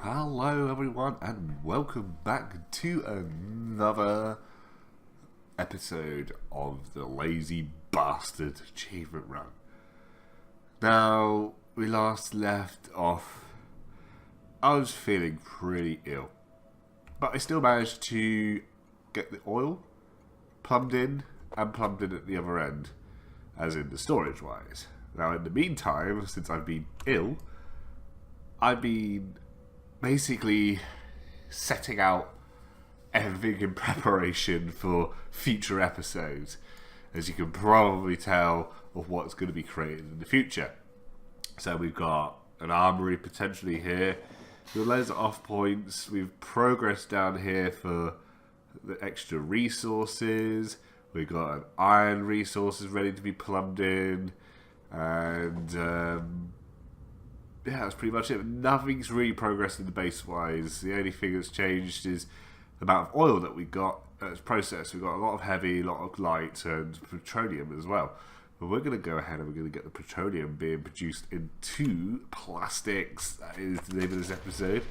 Hello everyone and welcome back to another episode of the Lazy Bastard Achievement Run. Now, we last left off, I was feeling pretty ill, but I still managed to get the oil plumbed in and plumbed in at the other end, as in the storage wise. Now in the meantime, since I've been ill, I've been basically setting out everything in preparation for future episodes, as you can probably tell of what's going to be created in the future. So we've got an armory potentially here, with loads of off points. We've progressed down here for the extra resources. We've got an iron resources ready to be plumbed in, and yeah, that's pretty much it. Nothing's really progressed in the base wise. The only thing that's changed is the amount of oil that we got as processed. We've got a lot of heavy, a lot of light, and petroleum as well. But we're going to go ahead and we're going to get the petroleum being produced into plastics. That is the name of this episode.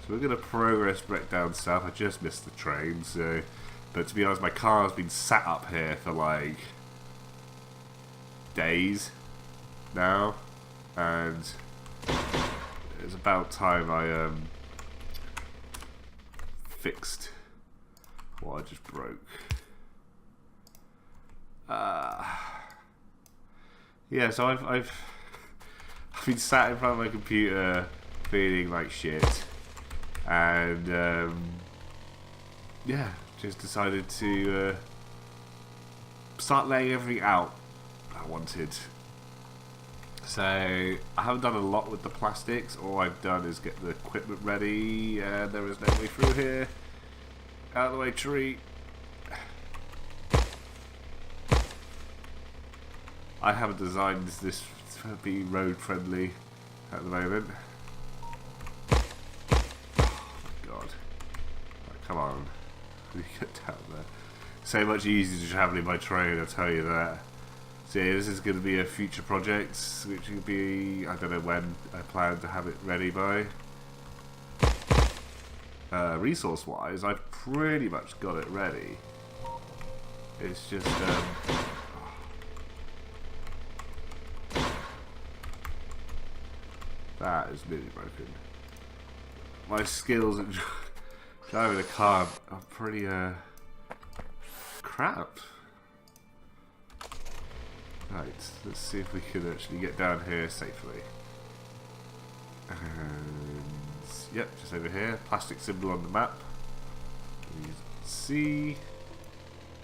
So we're going to progress back down south. I just missed the train, so. But to be honest, my car's been sat up here for like days now, and it's about time I fixed what I just broke. Yeah, so I've been sat in front of my computer feeling like shit, and yeah, just decided to start laying everything out I wanted. So I haven't done a lot with the plastics. All I've done is get the equipment ready, and there is no way through here. Out of the way, tree. I haven't designed this to be road friendly at the moment. Oh my god. Right, come on. We get down there. So much easier travelling by train, I'll tell you that. So yeah, this is going to be a future project, which will be, I don't know when I plan to have it ready by. Resource wise, I've pretty much got it ready. It's just that is nearly broken. My skills at driving a car are pretty crap. Right, let's see if we can actually get down here safely. And yep, just over here. Plastic symbol on the map. You can see.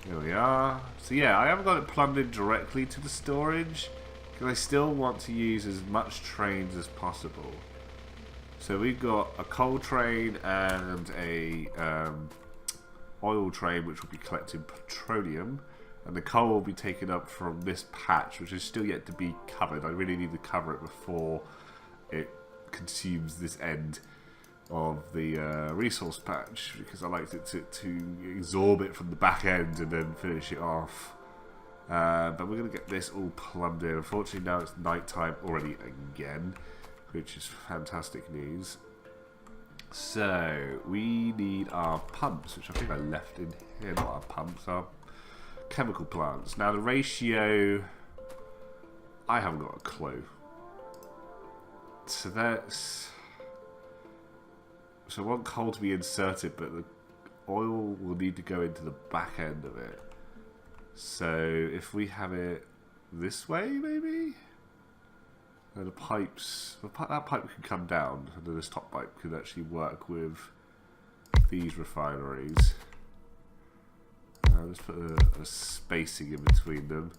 There we are. So yeah, I haven't got it plumbed in directly to the storage, because I still want to use as much trains as possible. So we've got a coal train and a oil train, which will be collecting petroleum. And the coal will be taken up from this patch, which is still yet to be covered. I really need to cover it before it consumes this end of the resource patch, because I like it to absorb it from the back end and then finish it off. But we're going to get this all plumbed in. Unfortunately, now it's night time already again, which is fantastic news. So we need our pumps, which I think I left in here. Not our pumps, our chemical plants. Now the ratio, I haven't got a clue. So that's, so I want coal to be inserted, but the oil will need to go into the back end of it. So if we have it this way, maybe, and the pipes, that pipe can come down, and then this top pipe could actually work with these refineries. Let's put a spacing in between them.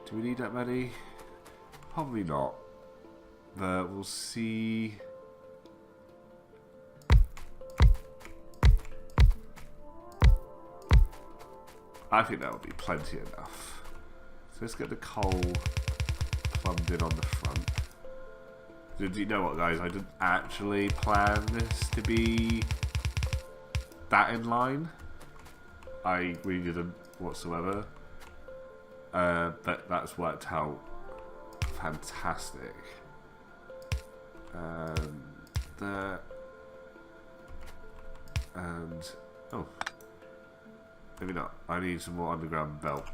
Do we need that many? Probably not. But we'll see. I think that would be plenty enough. So let's get the coal plumbed in on the front. Do you know what, guys? I didn't actually plan this to be that in line. I really didn't whatsoever. But that's worked out fantastic. There. And oh, maybe not. I need some more underground belt.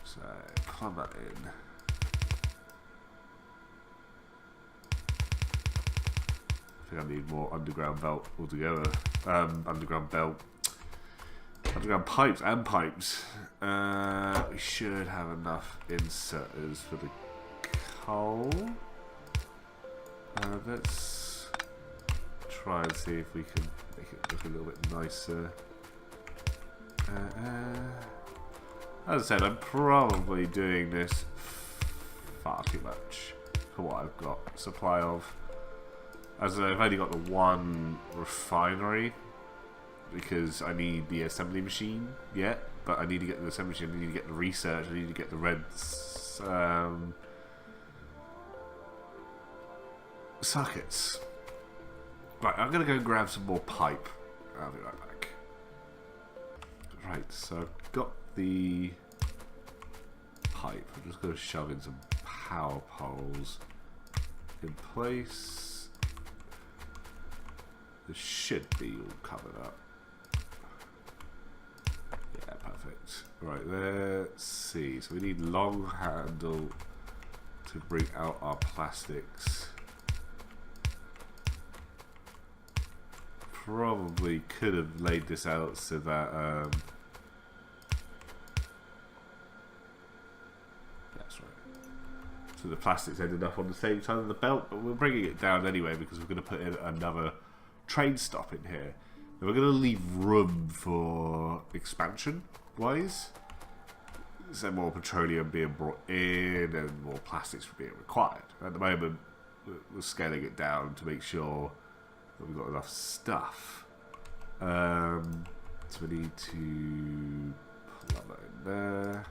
So plug that in. I think I need more underground belt altogether. Underground belt. Underground pipes and pipes. We should have enough inserters for the coal. Let's try and see if we can make it look a little bit nicer. As I said, I'm probably doing this far too much for what I've got supply of. As I've only got the one refinery because I need the assembly machine yet, but I need to get the assembly machine, I need to get the research, I need to get the red sockets. Right, I'm going to go and grab some more pipe. I'll be right back. Right, so I've got the pipe. I'm just going to shove in some power poles in place. This should be all covered up. Yeah, perfect. Right, let's see. So we need long handle to bring out our plastics. Probably could have laid this out so that that's right. So the plastics ended up on the same side of the belt, but we're bringing it down anyway because we're going to put in another train stop in here. And we're going to leave room for expansion wise. So more petroleum being brought in and more plastics being required. At the moment, we're scaling it down to make sure that we've got enough stuff. So we need to plug that in there.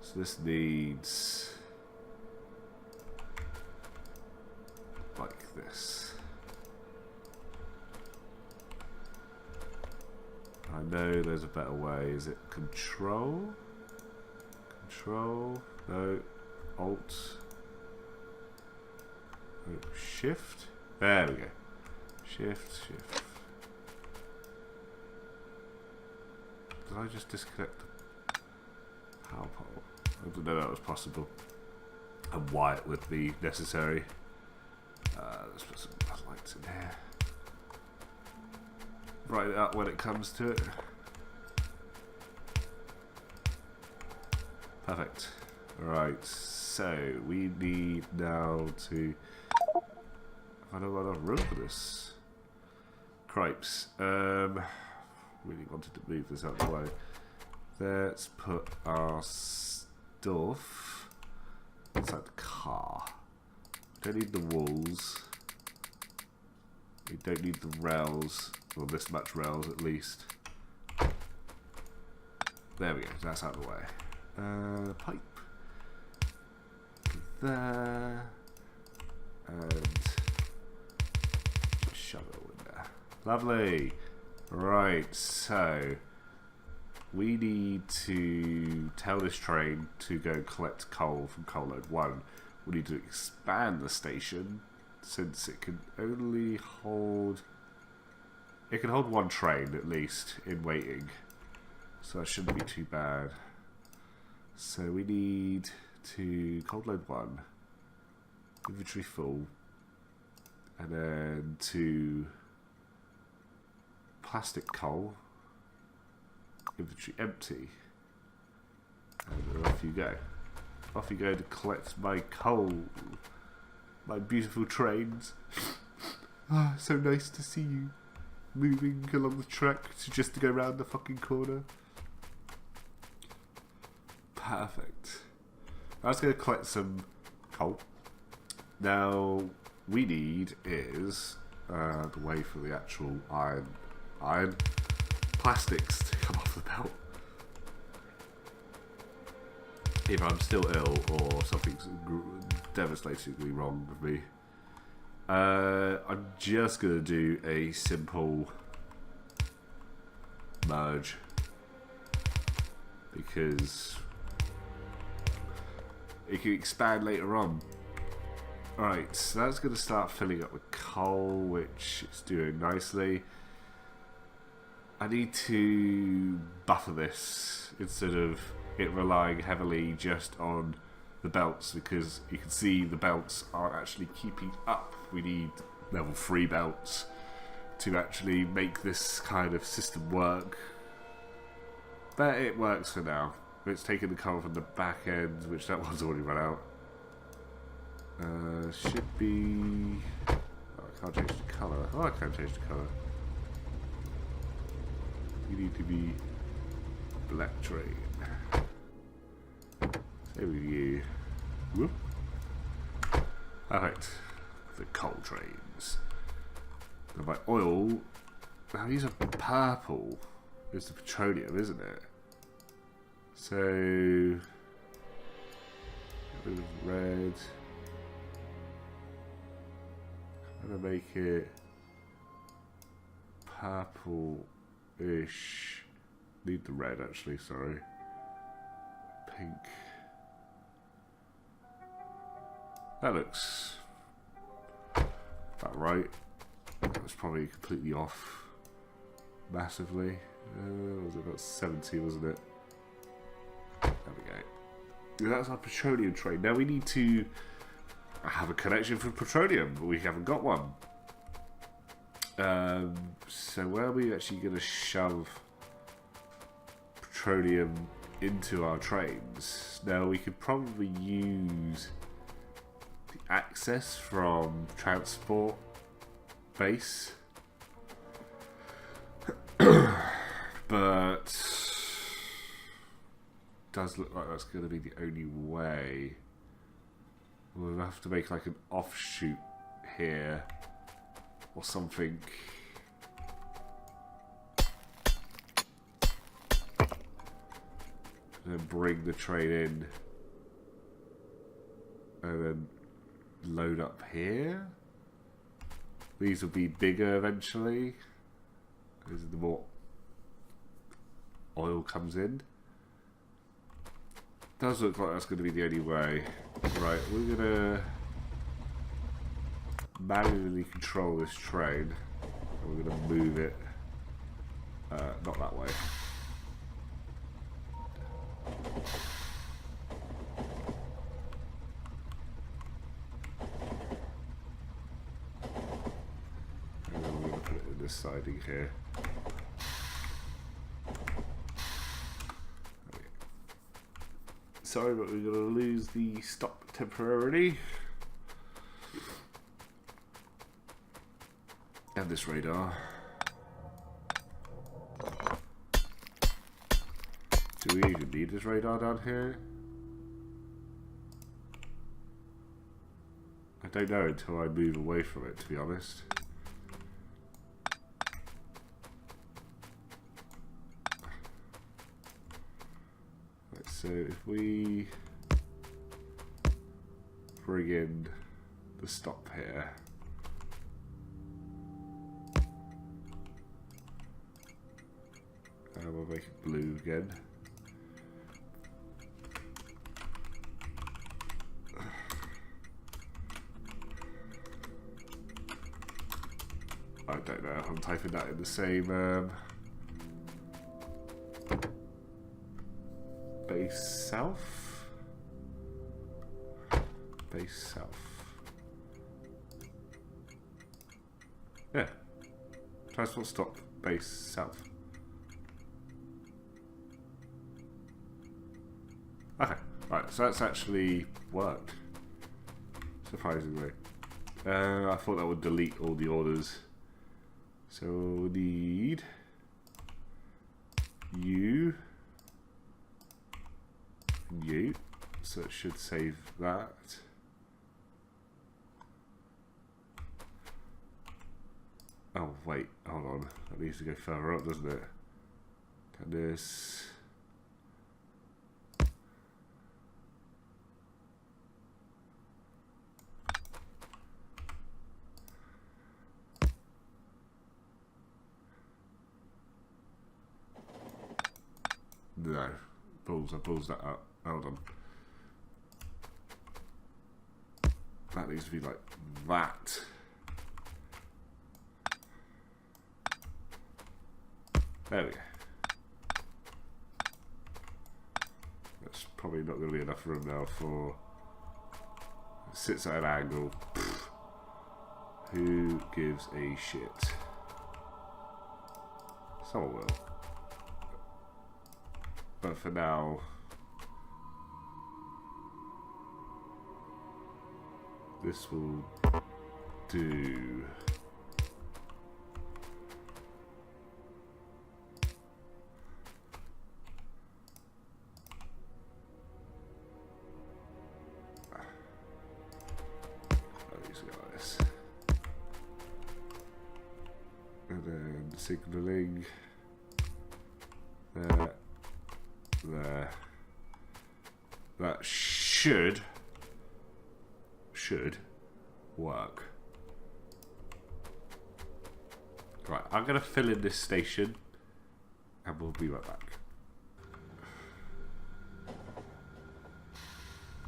So this needs like this. I know there's a better way. Is it control? Control? No. Alt? No. Shift? There we go. Shift, shift. Did I just disconnect the power pole? I didn't know that was possible. And why it would be necessary. Let's put some lights in here. Write it up when it comes to it. Perfect. Right, so we need now to... I don't have enough room for this. Cripes. Really wanted to move this out of the way. Let's put our stuff inside the car. Don't need the walls. We don't need the rails. Well, this much rails at least. There we go. That's out of the way. Pipe. There. And just shove it all in there. Lovely. Right, so we need to tell this train to go collect coal from coal load 1. We need to expand the station since it can only hold... It can hold one train at least in waiting. So that shouldn't be too bad. So we need to coal load 1. Inventory full. And then to plastic coal. Inventory empty. And off you go. Off you go to collect my coal. My beautiful trains. Ah, so nice to see you moving along the track just to go round the fucking corner. Perfect. I was going to collect some coal. Now, we need is the way for the actual iron plastics to come off the belt. Either I'm still ill or something's devastatingly wrong with me. I'm just going to do a simple merge because it can expand later on. Alright, so that's going to start filling up with coal, which it's doing nicely. I need to buffer this instead of it relying heavily just on the belts, because you can see the belts aren't actually keeping up. We need level 3 belts to actually make this kind of system work. But it works for now. It's taking the coal from the back end, which that one's already run out. Should be... oh, I can't change the colour. Oh, I can change the colour. You need to be black train. Same with you. Whoop. Alright. The coal trains. And my oil... now these are purple. It's the petroleum, isn't it? So... a bit of red. I'm gonna make it purple-ish. Need the red actually, sorry. Pink. That looks about right. That was probably completely off massively. Was it about 70, wasn't it? There we go. That's our petroleum train. Now we need to have a connection for petroleum, but we haven't got one. So where are we actually going to shove petroleum into our trains? Now we could probably use the access from transport base, but does look like that's going to be the only way. We'll have to make like an offshoot here or something. And then bring the train in and then load up here. These will be bigger eventually. This is the more oil comes in. Does look like that's going to be the only way. Right, we're going to manually control this train. And we're going to move it. Not that way. And then we're going to put it in this siding here. Sorry, but we're going to lose the stop temporarily. And this radar. Do we even need this radar down here? I don't know until I move away from it, to be honest. So if we bring in the stop here, and we'll make it blue again. I don't know if I'm typing that in the same base south. Base south. Yeah. Transport stop base south. Okay. Right, so that's actually worked. Surprisingly. I thought that would delete all the orders. So we need you. You, so it should save that. Oh wait, hold on, that needs to go further up, doesn't it? Can this... no, I pulls that up. Hold on. That needs to be like that. There we go. That's probably not going to be enough room now for... It sits at an angle. Pfft. Who gives a shit? Someone will. But for now... This will do. And then signaling there. That should work. Right, I'm going to fill in this station and we'll be right back.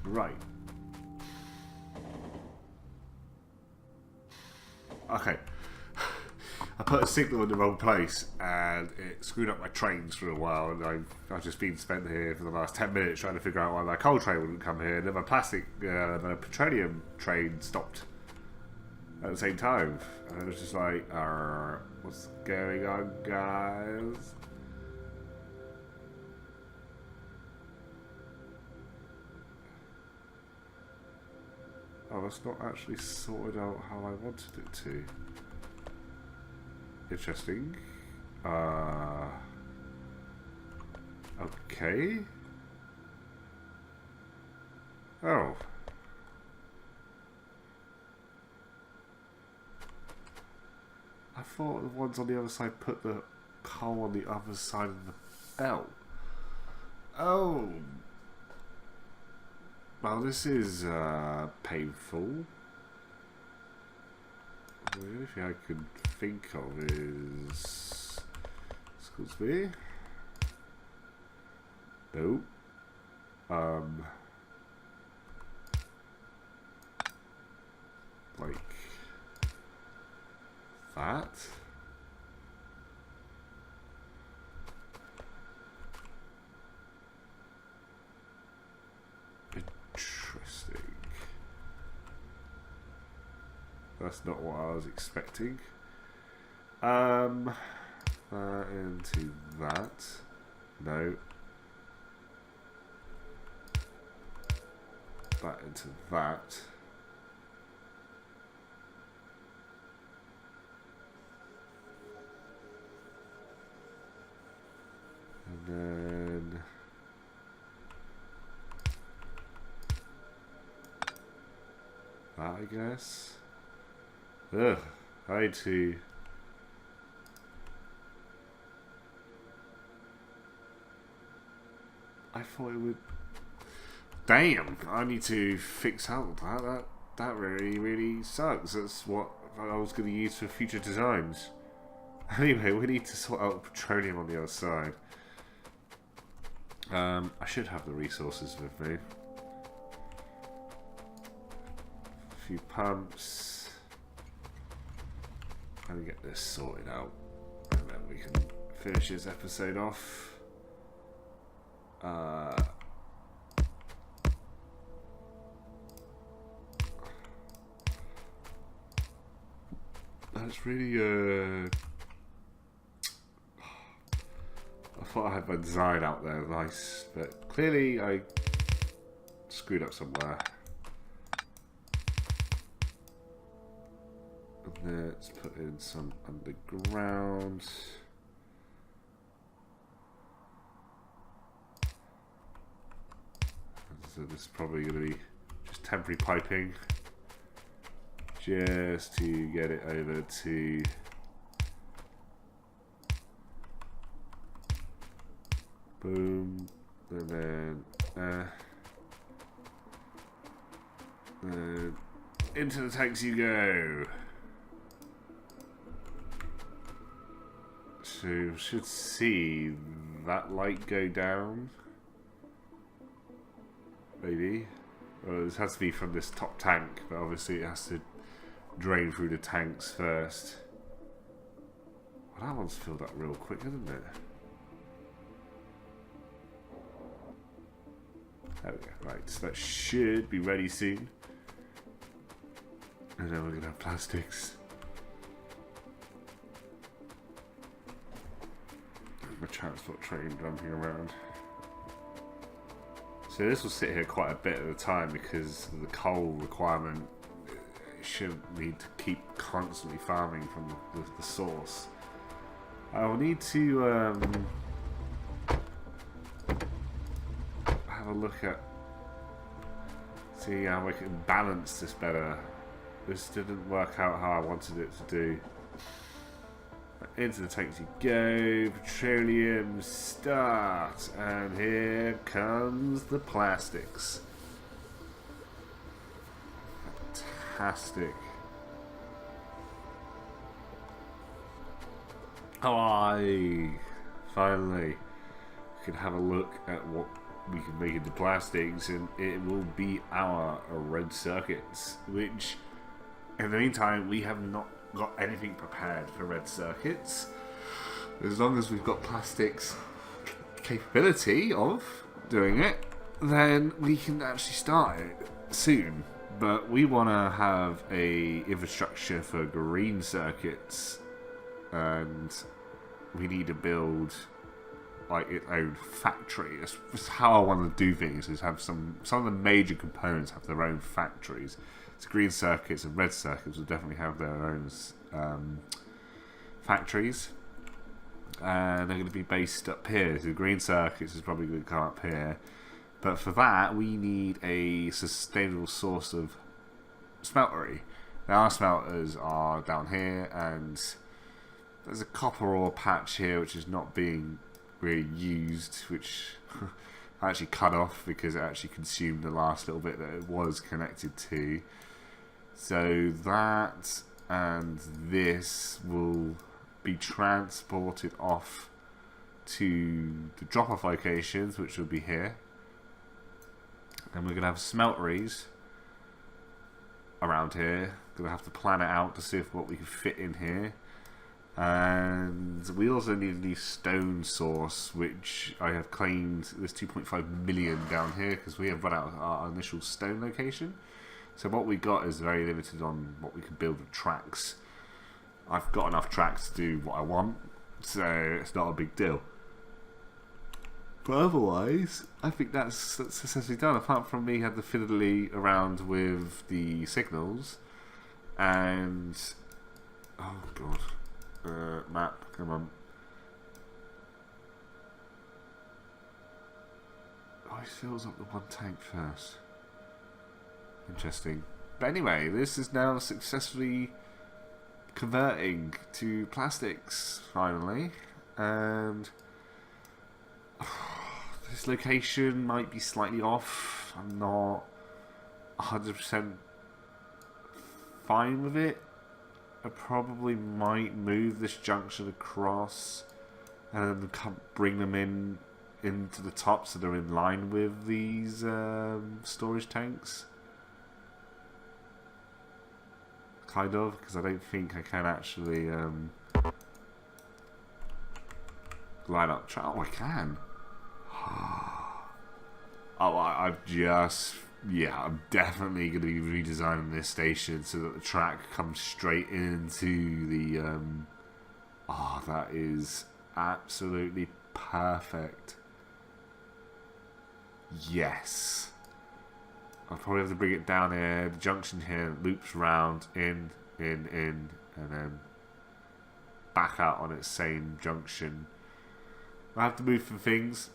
Right. Okay. I put a signal in the wrong place and it screwed up my trains for a while, and I've just been spent here for the last 10 minutes trying to figure out why my coal train wouldn't come here, and then my the petroleum train stopped at the same time. And I was just like, what's going on, guys? Oh, that's not actually sorted out how I wanted it to. Interesting. Okay. Oh. I thought the ones on the other side put the coal on the other side of the belt. Oh. Well, this is painful. The only thing I can think of is... Excuse me? Nope. Like... that? Interesting. That's not what I was expecting. Into that. No. That into that. And then... that, I guess. Ugh, I need to... I thought it would... Damn, I need to fix out that really, really sucks. That's what I was going to use for future designs. Anyway, we need to sort out petroleum on the other side. I should have the resources with me. A few pumps. And get this sorted out. And then we can finish this episode off. That's really I thought I had my design out there nice, but clearly I screwed up somewhere. And let's put in some underground. So this is probably going to be just temporary piping, just to get it over to boom, and then into the tanks you go. So you should see that light go down. Maybe. Well, this has to be from this top tank, but obviously it has to drain through the tanks first. Well, that one's filled up real quick, isn't it? There we go. Right, so that should be ready soon. And then we're going to have plastics. The transport train dumping around. So this will sit here quite a bit at a time because of the coal requirement. It shouldn't need to keep constantly farming from the source. I will need to have a look at, see how I can balance this better. This didn't work out how I wanted it to do. Into the tanks you go, petroleum start, and here comes the plastics. Fantastic. Oh, finally can have a look at what we can make into plastics, and it will be our red circuits, which in the meantime we have not got anything prepared for red circuits. As long as we've got plastics capability of doing it, then we can actually start it soon. But we want to have a infrastructure for green circuits, and we need to build like its own factory. That's how I want to do things, is have some of the major components have their own factories. So green circuits and red circuits will definitely have their own factories, and they're going to be based up here. So green circuits is probably going to come up here, but for that we need a sustainable source of smeltery. Now our smelters are down here, and there's a copper ore patch here which is not being really used, which I actually cut off because it actually consumed the last little bit that it was connected to. So that and this will be transported off to the drop-off locations, which will be here. And we're going to have smelteries around here. Going to have to plan it out to see if what we can fit in here. And we also need a new stone source, which I have claimed there's 2.5 million down here because we have run out of our initial stone location. So what we got is very limited on what we can build with tracks. I've got enough tracks to do what I want, so it's not a big deal. But otherwise, I think that's essentially done. Apart from me had to fiddly around with the signals, and oh god, map, come on. Oh, he fills up the one tank first. Interesting. But anyway, this is now successfully converting to plastics, finally. And this location might be slightly off. I'm not 100% fine with it. I probably might move this junction across and then bring them into the top so they're in line with these storage tanks. Kind of, because I don't think I can actually line up. Oh, I can. Oh, I've just... Yeah, I'm definitely going to be redesigning this station so that the track comes straight into the... Oh, that is absolutely perfect. Yes. I'll probably have to bring it down here. The junction here loops round, in, and then back out on its same junction. I have to move some things.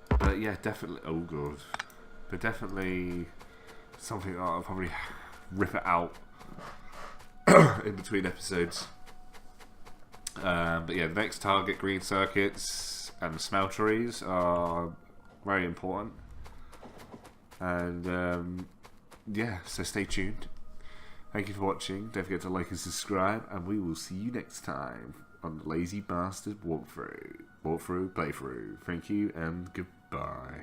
But yeah, definitely... Oh, God. But definitely something that I'll probably rip it out in between episodes. But yeah, the next target, green circuits and smelteries, are very important. And yeah, so stay tuned. Thank you for watching. Don't forget to like and subscribe, and we will see you next time on the Lazy Bastard Walkthrough. Playthrough. Thank you and goodbye.